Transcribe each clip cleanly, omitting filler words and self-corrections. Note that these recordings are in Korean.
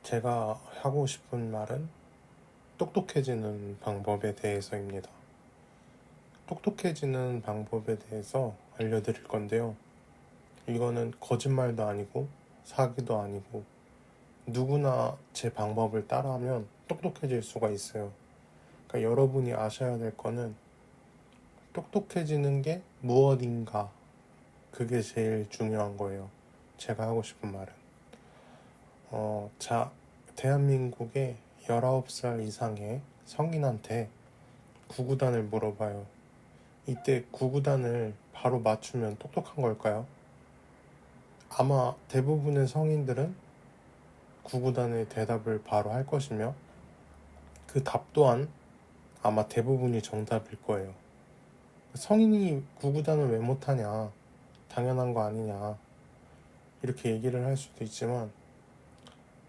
제가 하고 싶은 말은 똑똑해지는 방법에 대해서입니다. 똑똑해지는 방법에 대해서 알려드릴 건데요. 이거는 거짓말도 아니고 사기도 아니고 누구나 제 방법을 따라하면 똑똑해질 수가 있어요. 그러니까 여러분이 아셔야 될 거는 똑똑해지는 게 무엇인가, 그게 제일 중요한 거예요. 제가 하고 싶은 말은 대한민국의 19살 이상의 성인한테 구구단을 물어봐요. 이때 구구단을 바로 맞추면 똑똑한 걸까요? 아마 대부분의 성인들은 구구단의 대답을 바로 할 것이며 그 답 또한 아마 대부분이 정답일 거예요. 성인이 구구단을 왜 못하냐, 당연한 거 아니냐, 이렇게 얘기를 할 수도 있지만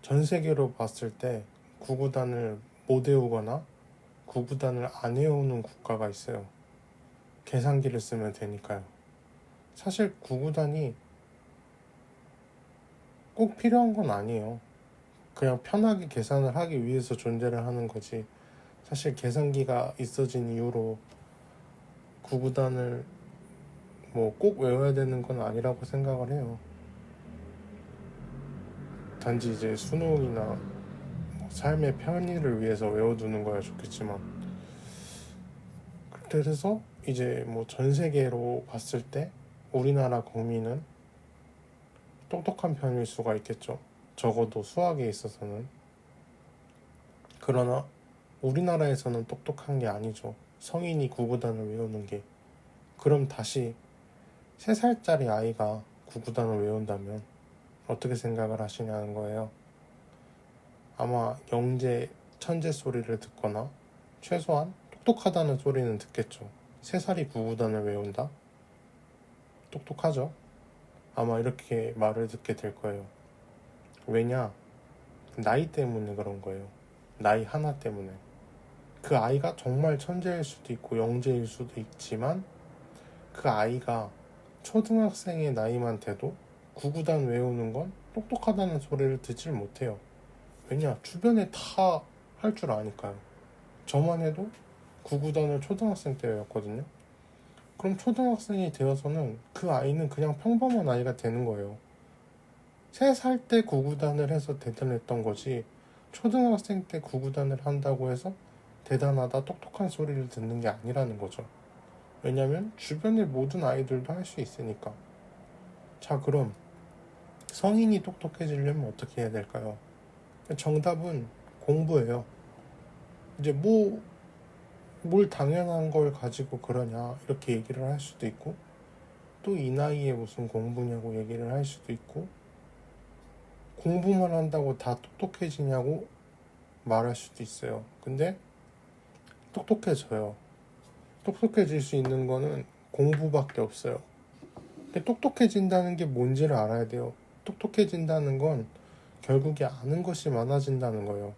전 세계로 봤을 때 구구단을 못 외우거나 구구단을 안 외우는 국가가 있어요. 계산기를 쓰면 되니까요. 사실 구구단이 꼭 필요한 건 아니에요. 그냥 편하게 계산을 하기 위해서 존재를 하는 거지. 사실 계산기가 있어진 이후로 구구단을 뭐 꼭 외워야 되는 건 아니라고 생각을 해요. 단지 이제 수능이나 뭐 삶의 편의를 위해서 외워두는 거야 좋겠지만, 그래서 이제 뭐 전 세계로 봤을 때 우리나라 국민은 똑똑한 편일 수가 있겠죠. 적어도 수학에 있어서는. 그러나 우리나라에서는 똑똑한 게 아니죠. 성인이 구구단을 외우는 게. 그럼 다시 3살짜리 아이가 구구단을 외운다면 어떻게 생각을 하시냐는 거예요. 아마 영재, 천재 소리를 듣거나 최소한 똑똑하다는 소리는 듣겠죠. 3살이 구구단을 외운다? 똑똑하죠? 아마 이렇게 말을 듣게 될 거예요. 왜냐? 나이 때문에 그런 거예요. 나이 하나 때문에. 그 아이가 정말 천재일 수도 있고 영재일 수도 있지만 그 아이가 초등학생의 나이만 돼도 구구단 외우는 건 똑똑하다는 소리를 듣질 못해요. 왜냐? 주변에 다 할 줄 아니까요. 저만 해도 구구단을 초등학생 때 외웠거든요. 그럼 초등학생이 되어서는 그 아이는 그냥 평범한 아이가 되는 거예요. 3살 때 구구단을 해서 대단했던 거지, 초등학생 때 구구단을 한다고 해서 대단하다, 똑똑한 소리를 듣는 게 아니라는 거죠. 왜냐면 주변의 모든 아이들도 할 수 있으니까. 자, 그럼 성인이 똑똑해지려면 어떻게 해야 될까요? 정답은 공부예요. 이제 뭘 당연한 걸 가지고 그러냐 이렇게 얘기를 할 수도 있고, 또 이 나이에 무슨 공부냐고 얘기를 할 수도 있고, 공부만 한다고 다 똑똑해지냐고 말할 수도 있어요. 근데 똑똑해져요. 똑똑해질 수 있는 거는 공부밖에 없어요. 근데 똑똑해진다는 게 뭔지를 알아야 돼요. 똑똑해진다는 건 결국에 아는 것이 많아진다는 거예요.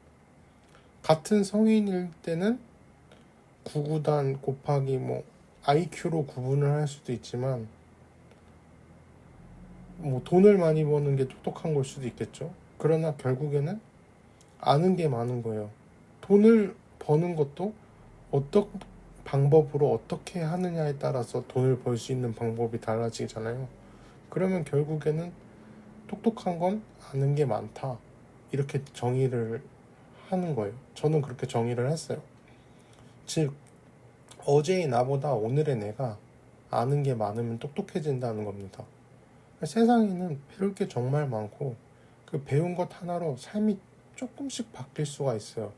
같은 성인일 때는 구구단 곱하기 뭐 IQ로 구분을 할 수도 있지만, 뭐 돈을 많이 버는 게 똑똑한 걸 수도 있겠죠. 그러나 결국에는 아는 게 많은 거예요. 돈을 버는 것도 어떤 방법으로 어떻게 하느냐에 따라서 돈을 벌 수 있는 방법이 달라지잖아요. 그러면 결국에는 똑똑한 건 아는 게 많다, 이렇게 정의를 하는 거예요. 저는 그렇게 정의를 했어요. 즉, 어제의 나보다 오늘의 내가 아는 게 많으면 똑똑해진다는 겁니다. 세상에는 배울 게 정말 많고 그 배운 것 하나로 삶이 조금씩 바뀔 수가 있어요.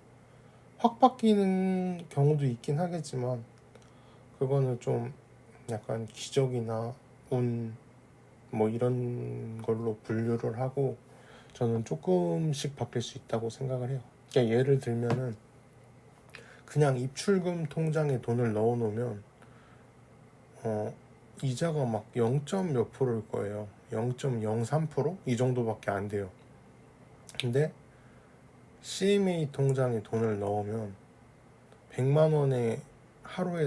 확 바뀌는 경우도 있긴 하겠지만 그거는 좀 약간 기적이나 운 뭐 이런 걸로 분류를 하고, 저는 조금씩 바뀔 수 있다고 생각을 해요. 그러니까 예를 들면은 그냥 입출금 통장에 돈을 넣어 놓으면 이자가 막 0. 몇 프로일 거예요. 0.03%? 이 정도밖에 안 돼요. 근데 CMA 통장에 돈을 넣으면 100만 원에 하루에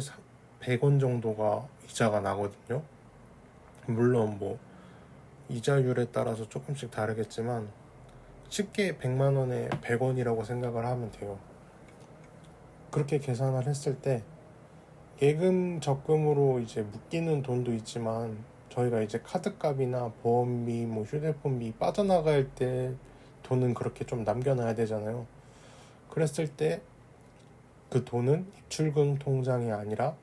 100원 정도가 이자가 나거든요. 물론 뭐 이자율에 따라서 조금씩 다르겠지만 쉽게 100만 원에 100원이라고 생각을 하면 돼요. 그렇게 계산을 했을 때 예금 적금으로 이제 묶이는 돈도 있지만 저희가 이제 카드값이나 보험비, 뭐 휴대폰비 빠져나갈 때 돈은 그렇게 좀 남겨놔야 되잖아요. 그랬을 때 그 돈은 입출금 통장이 아니라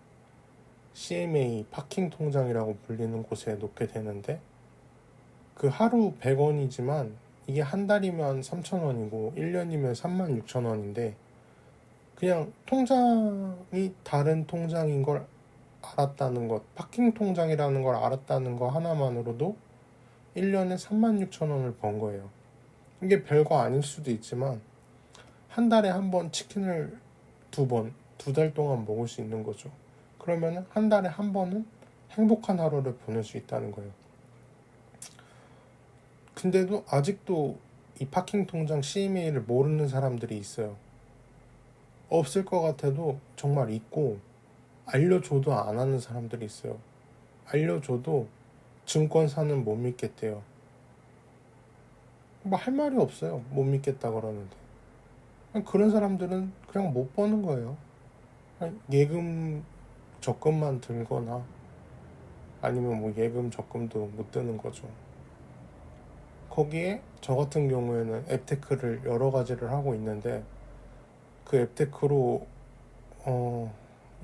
CMA 파킹 통장이라고 불리는 곳에 놓게 되는데, 그 하루 100원이지만 이게 한 달이면 3,000원이고 1년이면 36,000원인데 그냥 통장이 다른 통장인 걸 알았다는 것, 파킹 통장이라는 걸 알았다는 거 하나만으로도 1년에 36,000원을 번 거예요. 이게 별거 아닐 수도 있지만 한 달에 한 번 치킨을 2번, 2달 동안 먹을 수 있는 거죠. 그러면 한 달에 한 번은 행복한 하루를 보낼 수 있다는 거예요. 근데도 아직도 이 파킹 통장 CMA를 모르는 사람들이 있어요. 없을 것 같아도 정말 있고, 알려줘도 안 하는 사람들이 있어요. 알려줘도 증권사는 못 믿겠대요. 뭐 할 말이 없어요. 못 믿겠다 그러는데. 그런 사람들은 그냥 못 버는 거예요. 예금 적금만 들거나 아니면 뭐 예금 적금도 못 드는 거죠. 거기에 저 같은 경우에는 앱테크를 여러 가지를 하고 있는데, 그 앱테크로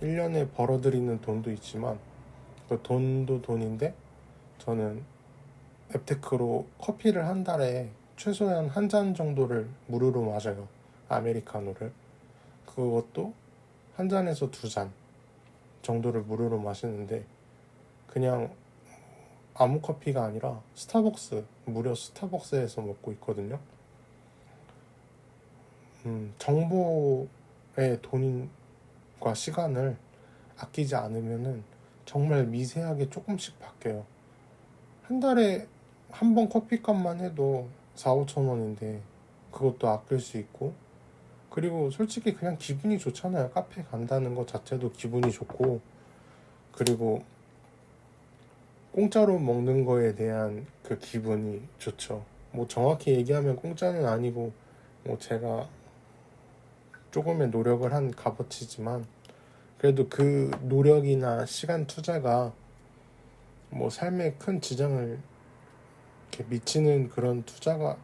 1년에 벌어들이는 돈도 있지만 그 돈도 돈인데, 저는 앱테크로 커피를 한 달에 최소한 한 잔 정도를 무료로 마셔요. 아메리카노를. 그것도 한 잔에서 2잔 정도를 무료로 마시는데, 그냥 아무 커피가 아니라 스타벅스, 무료 스타벅스에서 먹고 있거든요. 정보의 돈과 시간을 아끼지 않으면은 정말 미세하게 조금씩 바뀌어요. 한 달에 한 번 커피값만 해도 4, 5천 원인데 그것도 아낄 수 있고, 그리고 솔직히 그냥 기분이 좋잖아요. 카페 간다는 것 자체도 기분이 좋고, 그리고 공짜로 먹는 거에 대한 그 기분이 좋죠. 뭐 정확히 얘기하면 공짜는 아니고, 뭐 제가 조금의 노력을 한 값어치지만 그래도 그 노력이나 시간 투자가 뭐 삶에 큰 지장을 이렇게 미치는 그런 투자가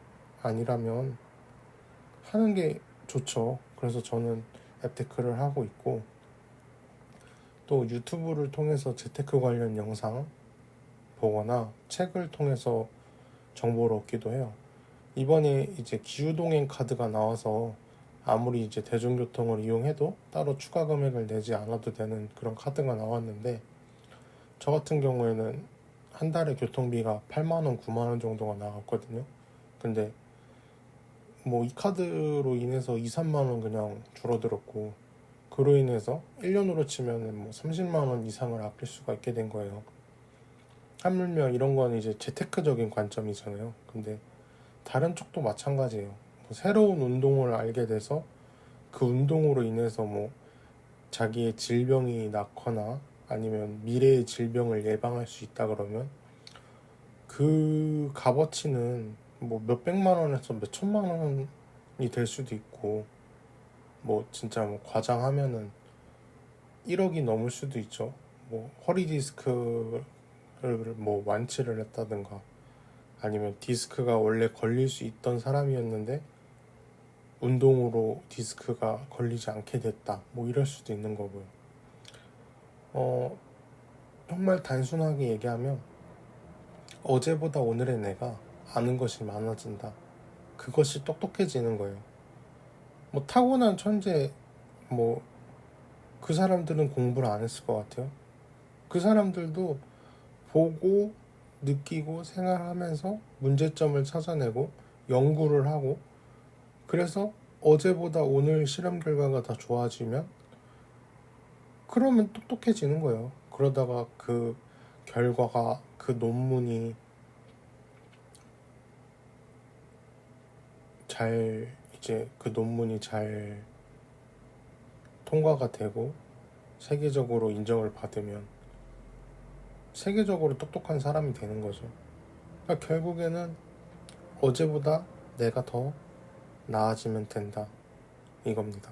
아니라면 하는 게 좋죠. 그래서 저는 앱테크를 하고 있고, 또 유튜브를 통해서 재테크 관련 영상 보거나 책을 통해서 정보를 얻기도 해요. 이번에 이제 기후동행 카드가 나와서 아무리 이제 대중교통을 이용해도 따로 추가 금액을 내지 않아도 되는 그런 카드가 나왔는데, 저 같은 경우에는 한 달에 교통비가 8만 원, 9만 원 정도가 나갔거든요. 근데 뭐 이 카드로 인해서 2, 3만 원 그냥 줄어들었고, 그로 인해서 1년으로 치면 뭐 30만 원 이상을 아낄 수가 있게 된 거예요. 하물며 이런 건 이제 재테크적인 관점이잖아요. 근데 다른 쪽도 마찬가지예요. 뭐 새로운 운동을 알게 돼서 그 운동으로 인해서 뭐 자기의 질병이 낫거나 아니면 미래의 질병을 예방할 수 있다 그러면 그 값어치는 뭐 몇백만 원에서 몇천만 원이 될 수도 있고, 뭐 진짜 뭐 과장하면은 1억이 넘을 수도 있죠. 뭐 허리 디스크를 뭐 완치를 했다든가, 아니면 디스크가 원래 걸릴 수 있던 사람이었는데 운동으로 디스크가 걸리지 않게 됐다, 뭐 이럴 수도 있는 거고요. 정말 단순하게 얘기하면 어제보다 오늘의 내가 아는 것이 많아진다. 그것이 똑똑해지는 거예요. 뭐 타고난 천재, 뭐 그 사람들은 공부를 안 했을 것 같아요. 그 사람들도 보고 느끼고 생활하면서 문제점을 찾아내고 연구를 하고, 그래서 어제보다 오늘 실험 결과가 더 좋아지면 그러면 똑똑해지는 거예요. 그러다가 그 결과가, 그 논문이 잘 통과가 되고 세계적으로 인정을 받으면 세계적으로 똑똑한 사람이 되는 거죠. 그러니까 결국에는 어제보다 내가 더 나아지면 된다. 이겁니다.